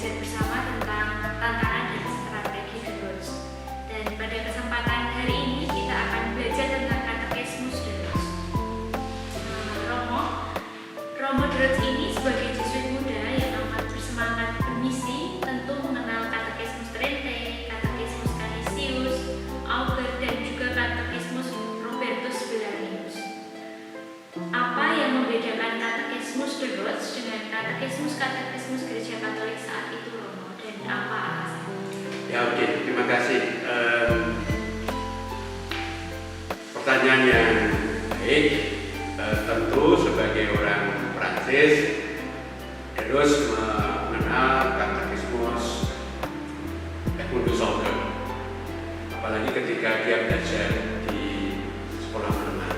belajar bersama tentang tantangan dan strategi The Roots. Dan pada kesempatan hari ini kita akan belajar tentang katekismus The Roots. Romo The Roots ini sebagai Jesuit muda yang amat bersemangat bermisi tentu mengenal katekismus Trente, katekismus Canisius, Auger, dan juga katekismus Robertus Vilarius. Apa yang membedakan katekismus The Roots dengan katekismus Gereja Katolik saat itu, Romo, dan apa alasannya? Ya, oke, terima kasih. Pertanyaan yang baik. Tentu sebagai orang Prancis terus mengenal katekismus Edmundus Auger, apalagi ketika dia belajar di sekolah menengah.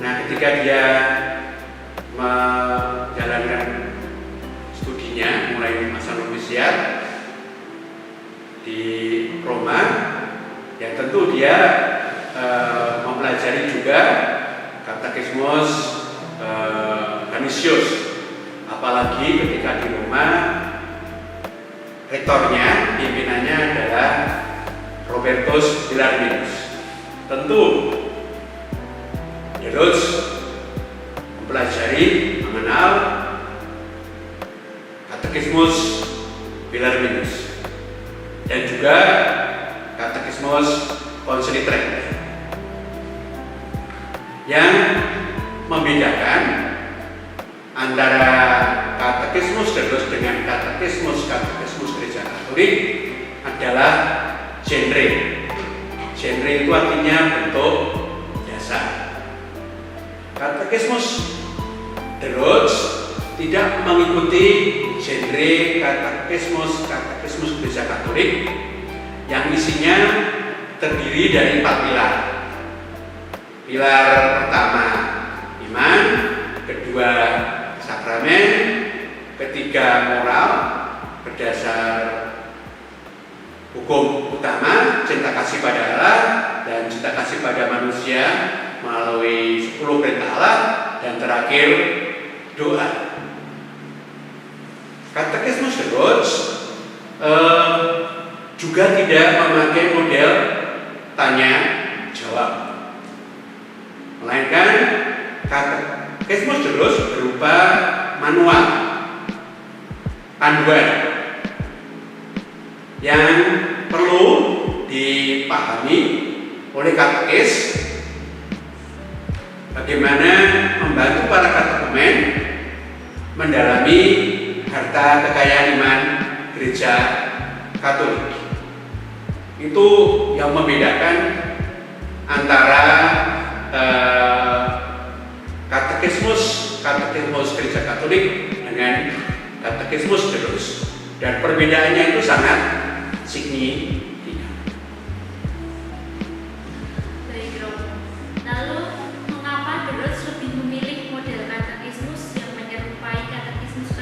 Nah, ketika dia menjalankan studinya mulai masa novisiat di Roma, ya tentu dia mempelajari juga katekismus Canisius, apalagi ketika di Roma rektornya, pimpinannya adalah Robertus Vilarius. Tentu terus mempelajari, mengenal katekismus Vilarius dan juga katekismus Konsili Trente. Yang membedakan antara katekismus The Roots dengan katekismus Gereja Katolik adalah genre. Genre itu artinya bentuk dasar. Katekismus The Roots tidak mengikuti genre katekismus Gereja Katolik yang isinya terdiri dari 4 pilar. Pilar pertama iman, kedua sakramen, ketiga moral berdasar hukum utama cinta kasih pada Allah dan cinta kasih pada manusia melalui 10 perintah Allah, dan terakhir doa. Katekismus The Roots juga tidak memakai model tanya jawab, melainkan katekismus The Roots berupa manual panduan yang perlu dipahami oleh katekis bagaimana membantu para katekumen mendalami harta kekayaan iman Gereja Katolik. Itu yang membedakan antara katekismus Gereja Katolik dengan katekismus The Roots, dan perbedaannya itu sangat signifikan. Baik, Romo. Lalu mengapa The Roots lebih memilih model katekismus yang menyerupai katekismus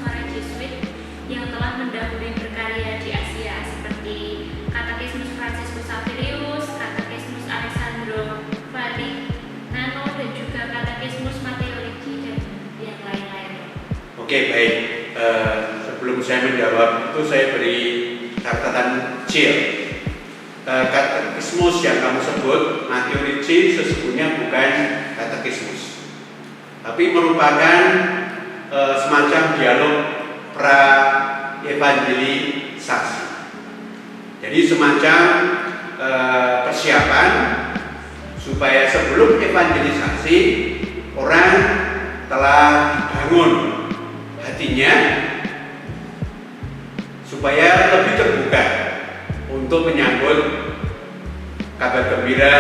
para Jesuit yang telah mendahului berkarya di Asia, seperti katekismus Fransiskus Saverius, katekismus Alessandro Valignano, dan juga katekismus Matteo Ricci, dan yang lain-lain? Oke, baik. Sebelum saya menjawab itu, saya beri catatan kecil. Katekismus yang kamu sebut Matteo Ricci sesungguhnya bukan katekismus, tapi merupakan semacam dialog pra-evangelisasi. Jadi semacam persiapan supaya sebelum evangelisasi orang telah dibangun hatinya supaya lebih terbuka untuk menyambut kabar gembira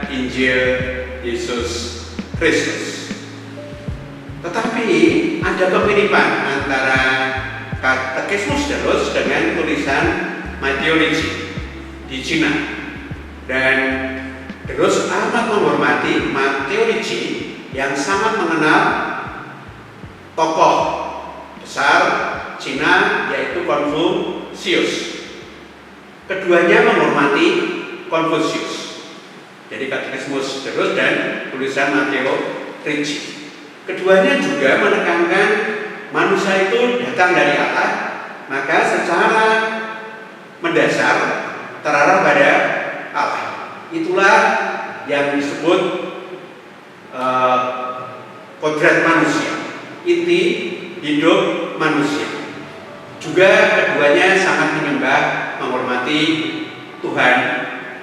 Injil Yesus Kristus. Tetapi ada kemiripan antara katekismus The Roots dengan tulisan Matteo Ricci di Cina, dan The Roots amat menghormati Matteo Ricci yang sangat mengenal tokoh besar Cina yaitu Konfusius. Keduanya menghormati Konfusius. Jadi katekismus The Roots dan tulisan Matteo Ricci. Keduanya juga menekankan manusia itu datang dari Allah maka secara mendasar terarah pada Allah. Itulah yang disebut kodrat manusia, inti hidup manusia. Juga keduanya sangat menyembah, menghormati Tuhan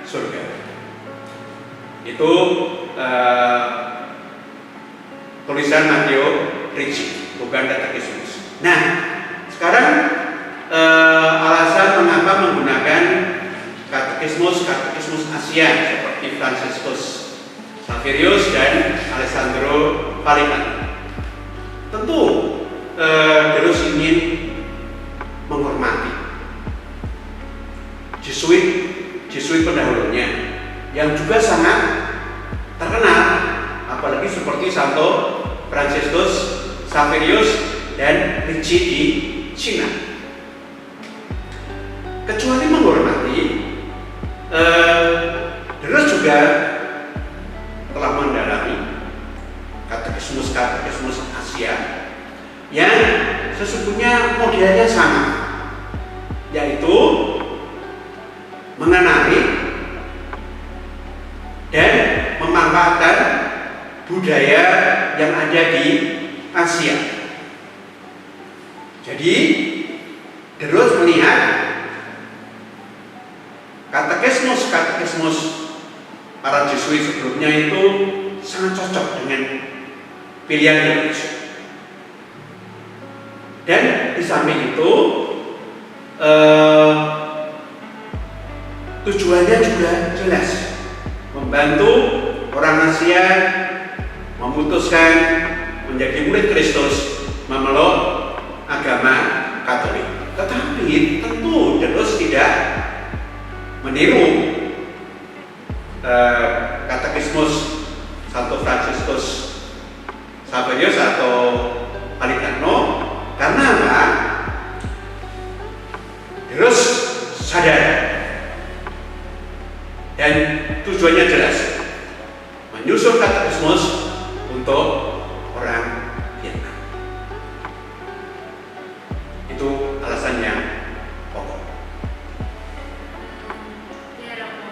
surga. Itu tulisan Matteo Ricci, bukan katekismus. Nah, sekarang alasan mengapa menggunakan katekismus Asia seperti Fransiskus Xaverius dan Alessandro Palikan. Tentu Deus ingin menghormati Jesuit pendahulunya yang juga sangat terkenal, apalagi seperti Santo Fransiskus Xaverius dan Ricci di Cina. Kecuali menghormati, Deus juga telah mendalami katekismus Asia yang sesungguhnya modelnya sama, yaitu mengenali dan memanfaatkan budaya yang ada di Asia. Jadi Deus melihat katekismus para Jesuit sebelumnya itu sangat cocok dengan pilihan Deus. Dan di samping itu tujuannya juga jelas, membantu orang Asia memutuskan menjadi murid Kristus, memeluk agama Katolik. Tetapi tentu Deus tidak meniru katekismus Santo Fransiskus Xaverius atau Palikano. Karena apa? Deus sadar dan tujuannya jelas, menyusun katekismus untuk orang Vietnam. Itu alasannya pokok. Ya, Romo.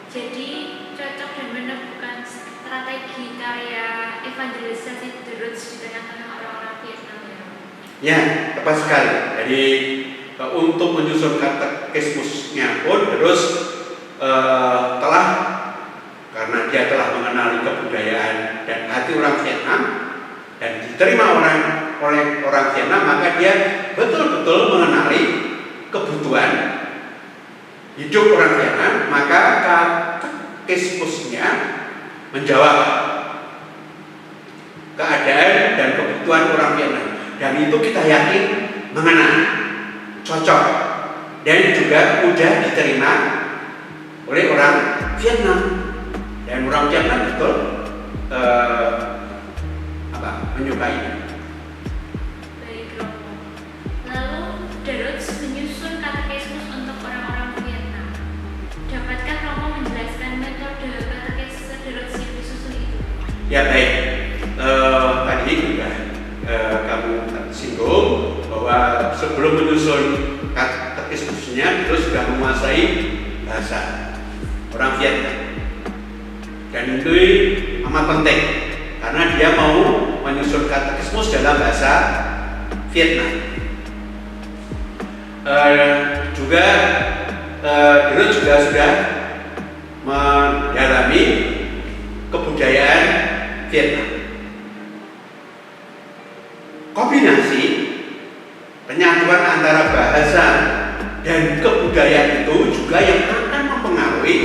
Jadi cocok dan benar bukan strategi karya evangelisasi Deus di tengah-tengah orang-orang Vietnam ya. Ya, tepat sekali. Jadi untuk menyusun katekismusnya pun Deus telah, karena dia telah mengenali kebudayaan dan hati orang Vietnam dan diterima oleh orang Vietnam, maka dia betul-betul mengenali kebutuhan hidup orang Vietnam, maka katekismusnya menjawab keadaan dan kebutuhan orang Vietnam, dan itu kita yakin mengena, cocok, dan juga mudah diterima oleh orang Vietnam. Dan orang Vietnam betul menyukai. Baik, Romo. Lalu Deus menyusun katekismus untuk orang-orang Vietnam. Dapatkah Romo menjelaskan metode katekismus Deus yang disusun itu? Ya, baik. Tadi juga kamu singgung bahwa sebelum menyusun katekismusnya Deus sudah menguasai bahasa orang Vietnam, dan itu amat penting karena dia mau menyusun katekismus dalam bahasa Vietnam. Juga Deus juga sudah mendalami kebudayaan Vietnam. Kombinasi penyatuan antara bahasa dan kebudayaan itu juga yang akan mempengaruhi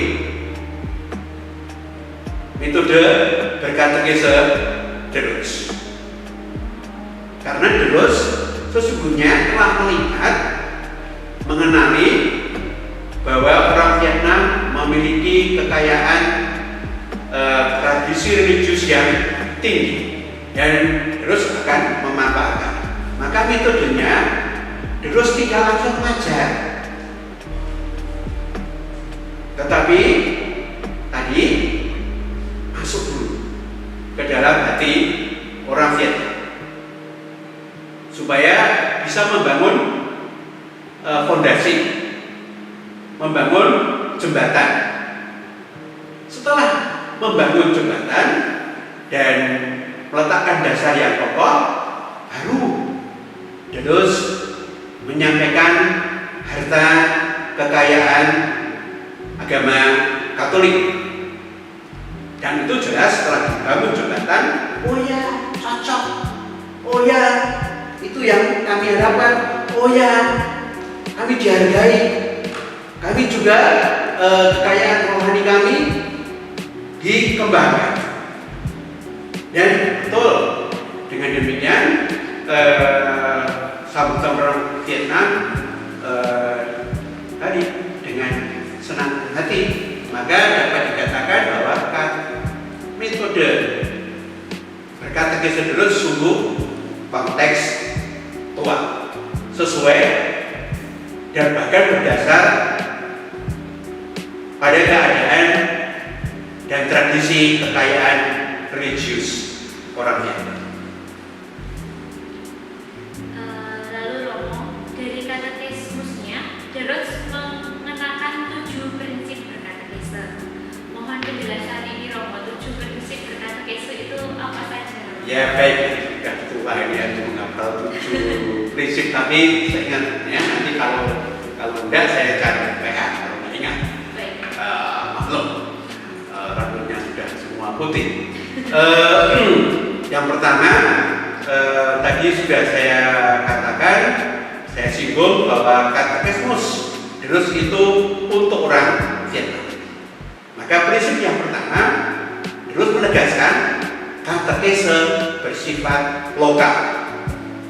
metode berkatekese Deus. Karena Deus sesungguhnya telah melihat, mengenali bahwa orang Vietnam memiliki kekayaan tradisi religius yang tinggi, dan Deus akan memanfaatkan. Maka metodenya Deus tidak langsung mengajar, tetapi tadi masuk dulu ke dalam hati orang Vietnam supaya bisa membangun fondasi, membangun jembatan. Setelah membangun jembatan dan meletakkan dasar yang kokoh, baru terus menyampaikan harta kekayaan agama Katolik. Dan itu jelas setelah dibangun jembatan, oh ya cocok, oh ya itu yang kami harapkan, oh ya kami dihargai, kami juga kekayaan rohani kami dikembangkan. Dan betul, dengan demikian sahabat orang Vietnam tadi dengan senang hati, maka dapat dikatakan bahwa metode berkatekisme terus sungguh konteks tua, sesuai dan bahkan berdasar pada keadaan dan tradisi kekayaan religius orang Vietnam. Lalu Romo, dari katekismusnya, Deroj mengenakan 7 prinsip berkatekisme. Mohon penjelasan ini Romo, 7 prinsip berkatekisme itu apa saja? Ya baik, sudah tua ini ya, menghafal 7 prinsip, tapi saya ingat ya, nanti kalau enggak saya cari PH kalau nggak ingat. Baik. Maklum, rambutnya sudah semua putih. Yang pertama, tadi sudah saya katakan, saya singgung bahwa katekismus terus itu untuk orang Vietnam. Maka prinsip yang pertama terus menegaskan katekisme bersifat lokal,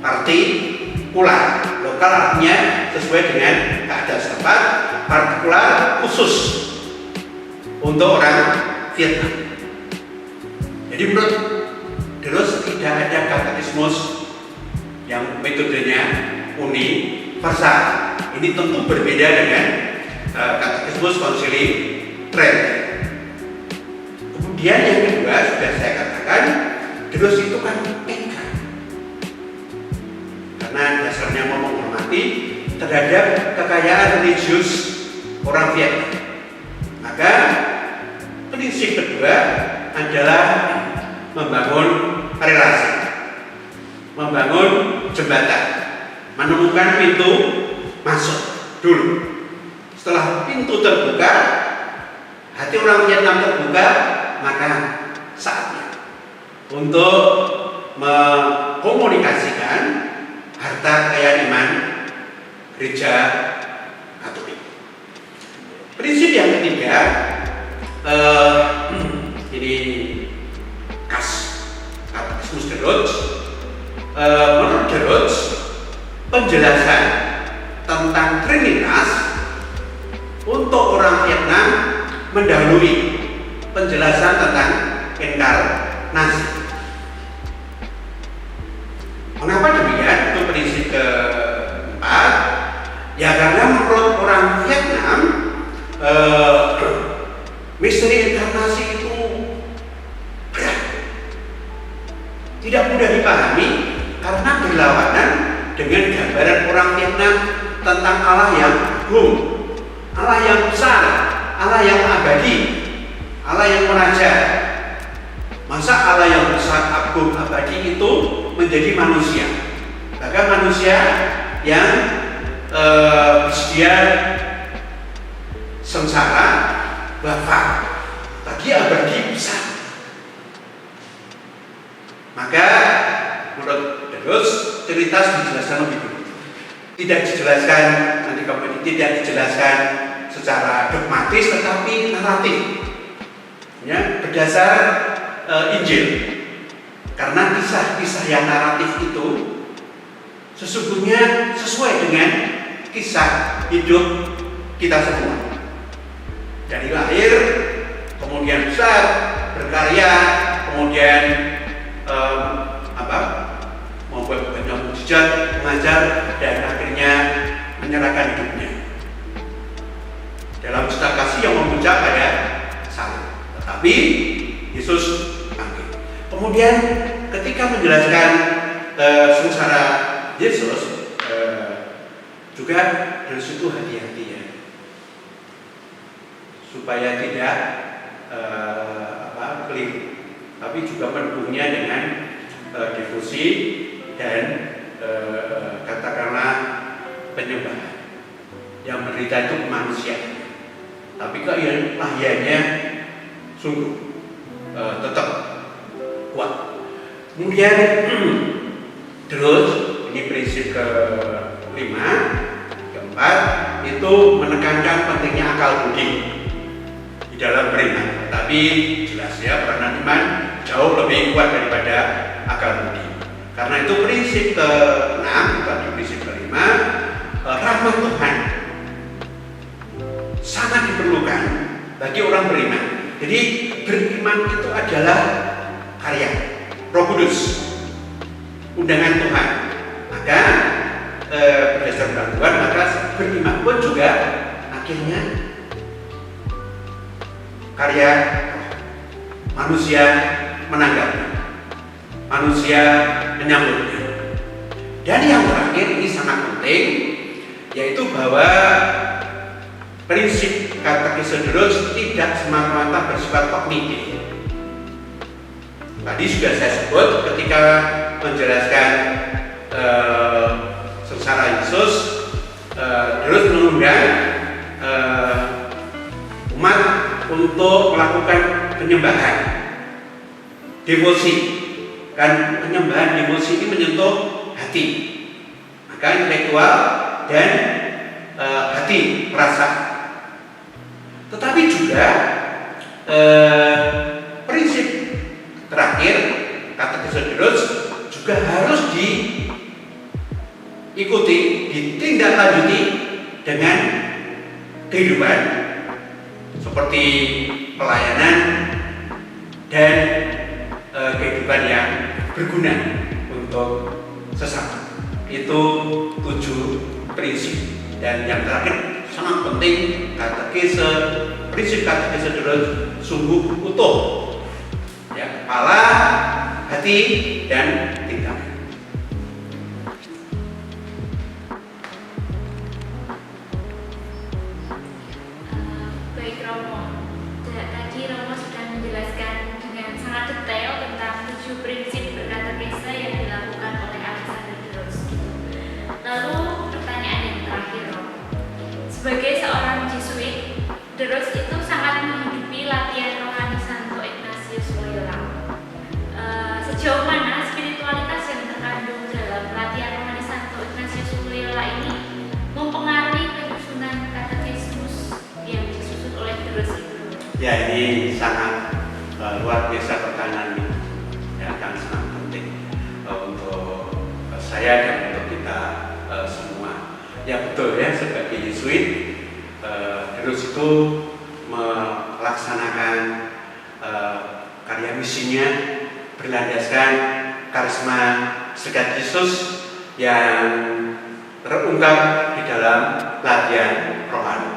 partikular. Lokal artinya sesuai dengan keadaan setempat, partikular khusus untuk orang Vietnam. Jadi menurut terus tidak ada katekismus yang metodenya universal. Ini tentu berbeda dengan katekismus konsili Trent. Kemudian yang kedua sudah saya katakan, terus itu kan engkar, karena dasarnya menghormati terhadap kekayaan religius orang Vietnam. Maka prinsip kedua adalah membangun relasi, membangun jembatan, menemukan pintu masuk dulu. Setelah pintu terbuka, hati orang Vietnam terbuka, maka saatnya untuk mengkomunikasikan harta kekayaan iman gereja Katolik. Prinsip yang ketiga, ini khas katekismus Deroj. Menurut Deroj, penjelasan tentang Trinitas untuk orang Vietnam mendahului penjelasan tentang inkarnasi. Mengapa demikian? Itu prinsip keempat. Ya karena menurut orang Vietnam, misteri inkarnasi itu berat, tidak mudah dipahami karena berlawanan dengan gambaran orang Vietnam tentang Allah yang agung, Allah yang besar, Allah yang abadi, Allah yang meraja. Masa Allah yang besar, agung, abadi itu menjadi manusia? Bahkan manusia yang bersedia sengsara, wafat, bagi abadi besar. Maka menurut Deroj, cerita dijelaskan lebih dulu. Tidak dijelaskan, nanti kemudian tidak dijelaskan secara dogmatis, tetapi naratif, ya, berdasar Injil. Karena kisah-kisah yang naratif itu sesungguhnya sesuai dengan kisah hidup kita semua. Dari lahir, kemudian besar, berkarya, kemudian membuat banyak mukjizat, mengajar, dan akhirnya menyerahkan hidupnya dalam cinta kasih yang memuncak pada salib. Tetapi Yesus bangkit. Kemudian ketika menjelaskan sengsara Yesus, juga juga dari situ hati-hati ya, supaya tidak keliru, tapi juga mendukungnya dengan devosi dan katakanlah penyembahan. Yang menderita itu manusia, tapi lahiannya sungguh tetap kuat. Kemudian terus ini prinsip kelima, keempat itu menekankan pentingnya akal budi di dalam beriman. Tapi jelas ya, peran iman jauh lebih kuat daripada akal budi. Karena itu prinsip keenam, tadi prinsip kelima, rahmat Tuhan sangat diperlukan bagi orang beriman. Jadi beriman itu adalah karya Roh Kudus, undangan Tuhan. Maka berdasarkan Tuhan, maka beriman pun juga akhirnya karya manusia menanggapi, manusia menyambutnya. Dan yang terakhir ini sangat penting, yaitu bahwa prinsip katekismus tidak semata-mata bersifat kognitif. Tadi sudah saya sebut ketika menjelaskan sengsara Yesus, terus mengundang umat untuk melakukan penyembahan, devosi. Kan penyembahan devosi ini menyentuh hati, maka intelektual dan hati perasaan. Tetapi juga prinsip terakhir katekismus juga harus diikuti, ditindaklanjuti dengan kehidupan seperti pelayanan dan kehidupan yang berguna untuk sesama. Itu 7 prinsip. Dan yang terakhir sangat penting, prinsip katekismus sungguh utuh ya, kepala, hati, dan tindakan. Baik Romo, tadi Romo sudah menjelaskan dengan sangat detail tentang 7 prinsip berkatekese yang dilakukan oleh Alexander the Groot. Lalu pertanyaan yang terakhir, Romo, sebagai seorang Jesuit, the Groot itu sangat menghidupi latihan rohani Santo Ignatius Loyola. Sejauh mana spiritualitas yang terkandung dalam latihan rohani Santo Ignatius Loyola ini mempengaruhi penyusunan katekismus yang disusun oleh the Groot itu? Ya, ini sangat luar biasa pertanyaan ini, ya, kan sangat penting untuk saya dan untuk kita semua. Ya betul ya, sebagai Yesuit, terus itu melaksanakan karya misinya berlandaskan karisma Segat Yesus yang terungkap di dalam latihan rohani.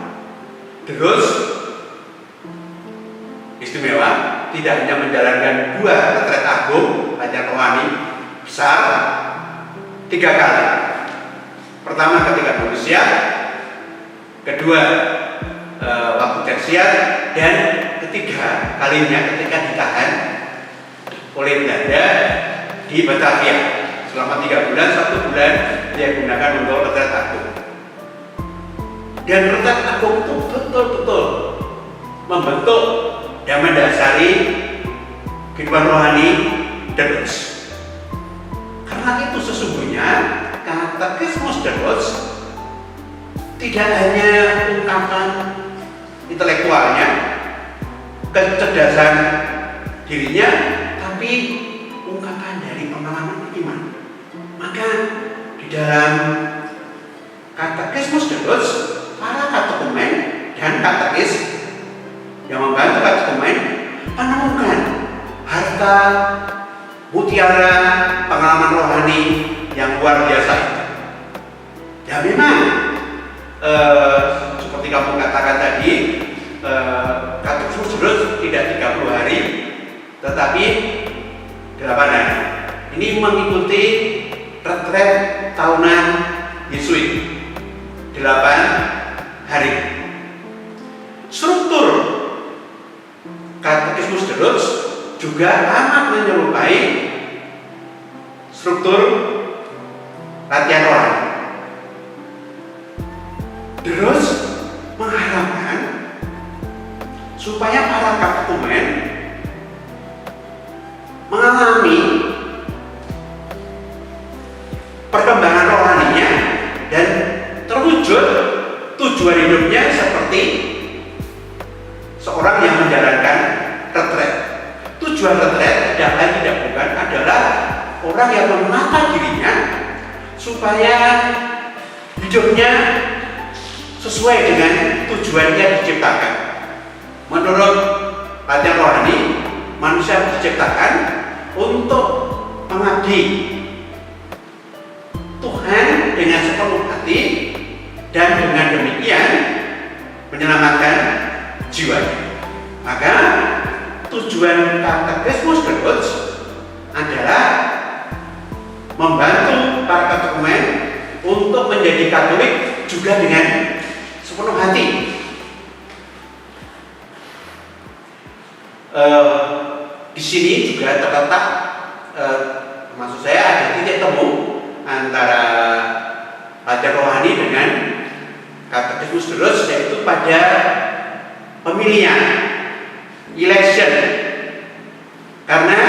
Terus istimewa, tidak hanya menjalankan 2 retret agung latihan rohani besar 3 kali. Pertama ketika manusia, kedua waktu tersier, dan ketiga kalinya ketika ditahan oleh Belanda di Batavia selama 3 bulan. 1 bulan dia gunakan untuk retret agung. Dan retret agung itu betul-betul membentuk dan mendasari kehidupan rohani the Groot. Karena itu sesungguhnya katekismus the Groot tidak hanya ungkapan intelektualnya, kecerdasan dirinya, tapi ungkapan dari pengalaman iman. Maka di dalam katekismus the Groot, para katekumen dan katekis yang membantu katekumen menemukan harta mutiara pengalaman rohani yang luar biasa itu. Ya memang seperti kamu katakan tadi, katekismus tidak 30 hari, tetapi 8 hari. Ini mengikuti retret tahunan Yesuit. hari. Struktur Katekismus The Roots juga amat menyerupai struktur latihan rohani. The Roots mengharapkan supaya para katekumen mengalami perkembangan rohaninya dan terwujud tujuan hidupnya seperti seorang yang menjalankan retret. Tujuan retret tidak lain tidak bukan adalah orang yang menata dirinya supaya hidupnya sesuai dengan tujuannya diciptakan. Menurut latihan rohani, manusia diciptakan untuk mengabdi Tuhan dengan sepenuh hati dan dengan demikian menyelamatkan jiwanya. Maka tujuan Katekismus The Roots adalah membantu para katekumen untuk menjadi Katolik juga dengan sepenuh hati. Di sini juga terletak, maksud saya ada titik temu antara latihan rohani dengan Katekismus The Roots, yaitu pada pemilihan, election. Karena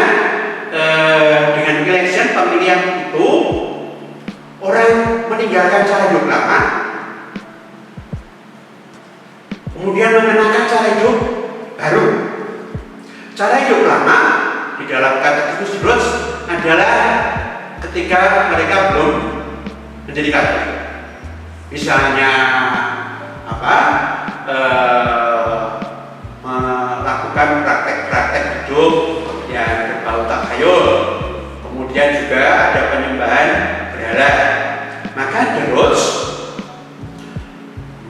dengan election, pemilihan itu orang meninggalkan cara hidup lama, kemudian mengenakan cara hidup baru. Cara hidup lama di dalam Katekismus The Roots adalah ketika mereka belum menjadi Katolik. Misalnya melakukan praktek-praktek hidup yang berbau takhayul. Kemudian juga ada penyembahan berhala. Maka The Roots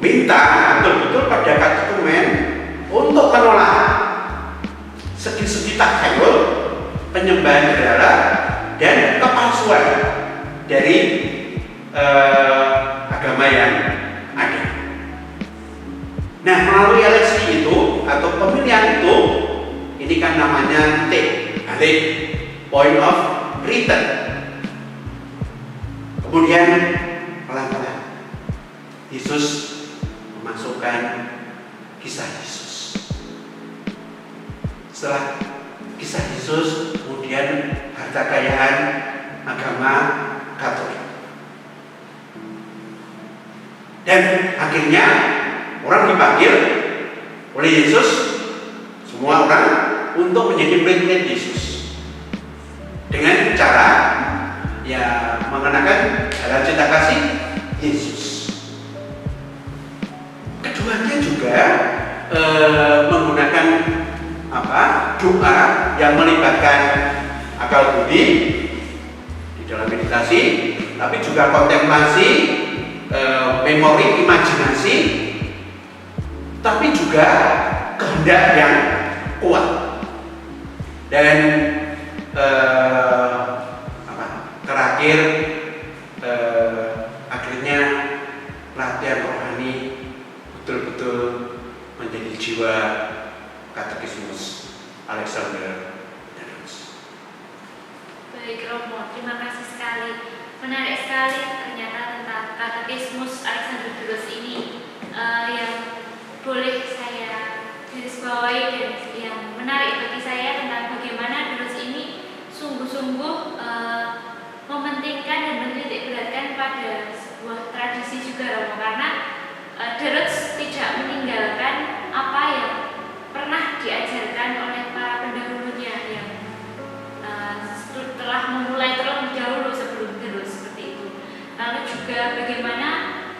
minta betul-betul pada katekumen untuk menolak segi-segi takhayul, penyembahan berhala, dan kepalsuan dari agama yang ada. Nah, melalui eleksi itu atau pemilihan itu, ini kan namanya titik balik, point of return. Kemudian pelan-pelan Yesus memasukkan kisah Yesus. Setelah kisah Yesus, kemudian harta kekayaan agama Katolik. Dan akhirnya orang dipanggil oleh Yesus, semua orang, untuk menjadi murid-murid Yesus dengan cara ya mengenakan dalam cinta kasih Yesus. Keduanya juga menggunakan doa yang melibatkan akal budi di dalam meditasi, tapi juga kontemplasi, memori, imajinasi, tapi juga kehendak yang kuat. Dan terakhir akhirnya latihan rohani betul-betul menjadi jiwa Katekismus Alexander The Roots. Baik Romo, terima kasih sekali. Menarik sekali ternyata tentang Katekismus Alexander The Roots ini yang boleh saya garis bawahi dan yang menarik bagi saya tentang bagaimana The Roots ini sungguh-sungguh mementingkan dan menitik beratkan pada sebuah tradisi juga Romo, karena The Roots tidak meninggalkan apa yang pernah diajarkan oleh para pendahulunya yang telah memulai terlebih dahulu sebelum The Roots seperti itu. Lalu juga bagaimana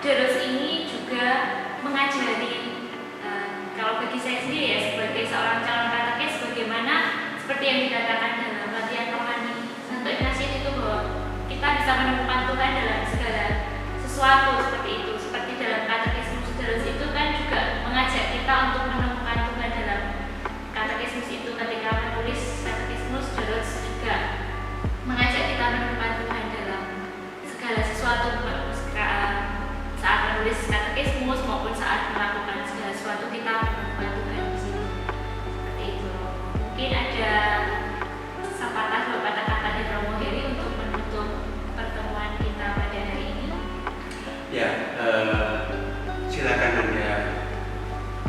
The Roots ini juga mengajari, kalau bagi saya sendiri ya sebagai seorang calon katekis, bagaimana seperti yang dikatakan dalam latihan rohani Santo Ignatius itu, bahwa kita bisa menemukan Tuhan dalam segala sesuatu seperti itu. Seperti dalam Katekismus The Roots itu kan juga mengajak kita untuk menemukan Tuhan dalam katekismus itu. Ketika menulis Katekismus The Roots juga mengajak kita menemukan Tuhan dalam segala sesuatu saat menulis silakan Anda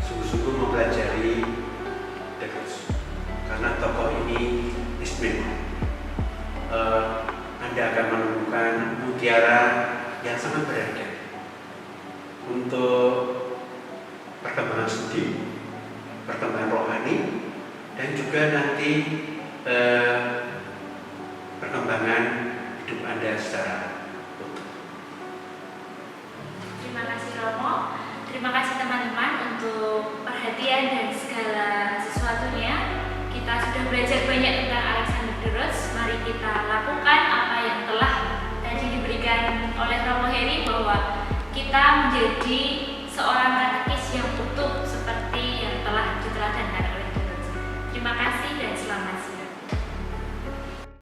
sungguh-sungguh mempelajari terus, karena tokoh ini istimewa. Anda akan menemukan mutiara yang sangat berharga untuk perkembangan studi, perkembangan rohani, dan juga nanti perkembangan hidup Anda secara utuh. Terima kasih Romo, terima kasih teman-teman untuk perhatian dan segala sesuatunya. Kita sudah belajar banyak tentang Alexander the Rhodes. Mari kita lakukan apa yang telah tadi diberikan oleh Romo Heri, bahwa kita menjadi seorang katekis yang